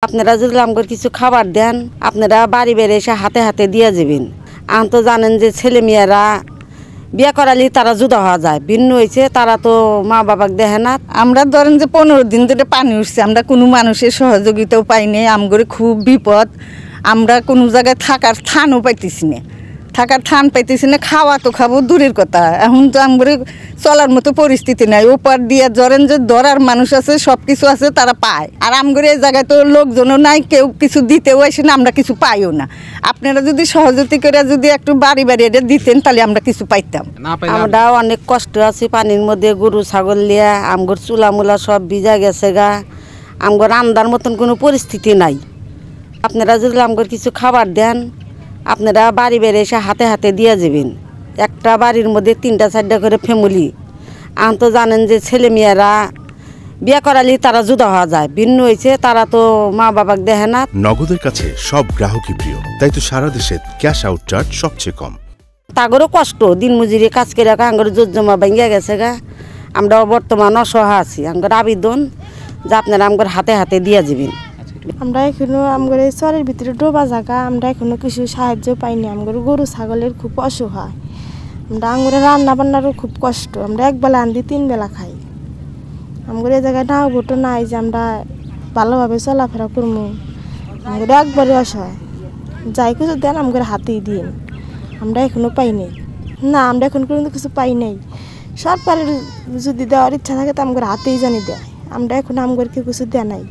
আপনারা যদি আমগর কিছু খাবার দেন, আপনারা বাড়ি বেড়ে এসে হাতে হাতে দিয়ে যাবেন। আন তো জানেন যে ছেলে মেয়েরা বিয়ে করালি তারা জুদা হওয়া যায়, ভিন্ন হয়েছে, তারা তো মা বাবাকে দেখে না। আমরা ধরেন যে 15 দিন ধরে পানি উঠছে, আমরা কোনো মানুষের সহযোগিতাও পাইনি। আমগরে খুব বিপদ, আমরা কোনো জায়গায় থাকার থানও পাইতেছি না, থাকার থান পাইতেছি না। খাওয়া তো খাবো দূরের কথা, এখন তো আমগরে চলার মতো পরিস্থিতি নাই। ওপার দিয়ে ধরেন যে ধরার মানুষ আছে, সব কিছু আছে, তারা পায়। আর আমগরে এই জায়গায় তো লোকজনও নাই, কেউ কিছু দিতেও আসে না, আমরা কিছু পাইও না। আপনারা যদি সহযোগিতা করে যদি একটু বাড়ি বাড়ি এটা দিতেন, তাহলে আমরা কিছু পাইতাম। আমরা অনেক কষ্ট আছি পানির মধ্যে, গরু ছাগল লিয়া আমগর চুলা মুলা সব ভিজা গেছে গা। আমগর রান্নার মতন কোনো পরিস্থিতি নাই। আপনারা যদি আমগর কিছু খাবার দেন, আপনারা বাড়ি বেড়ে এসে হাতে হাতে দিয়ে যাবেন। একটা বাড়ির মধ্যে 3টা 4টা করে ফ্যামিলি। আন তো জানেন যে ছেলে মেয়েরা বিয়ে করালি তারা জুদা হওয়া যায়, ভিন্ন হয়েছে, তারা তো মা বাবাকে দেখে না। নগদের কাছে সব গ্রাহকই প্রিয়, তাই তো সারা দেশে ক্যাশ আউট চার্জ সবচেয়ে কম। তাগরও কষ্ট, দিন মজুরি কাজ করে আঙ্গর জোর জমা ভেঙে গেছে গা। আমরা বর্তমান অসহায় আছি। আঙ্গর আবেদন যে আপনারা আমগর হাতে হাতে দিয়ে যাবেন। আমরা এখনো আমগর এই চরের ভিতরে ডোবা জায়গা, আমরা এখনো কিছু সাহায্য পাইনি। আমগর গরু ছাগলের খুব অসহায়, আমরা আঙ্গুরে রান্না বান্নারও খুব কষ্ট। আমরা একবেলা আনদি 3 বেলা খাই। আমগর এই জায়গায় নাও ভোটো নাই যে আমরা ভালোভাবে চলাফেরা করবো। আমগর একবারে অসহায়, যাই কিছু দেন আমগর হাতেই দিন, আমরা এখনো পাই নাই। না, আমরা এখন পর্যন্ত কিছু পাই নাই। সরকারের যদি দেওয়ার ইচ্ছা থাকে তো আমগর হাতেই জানি দেয়, আমরা এখন আমগরকে কিছু দেয় নাই।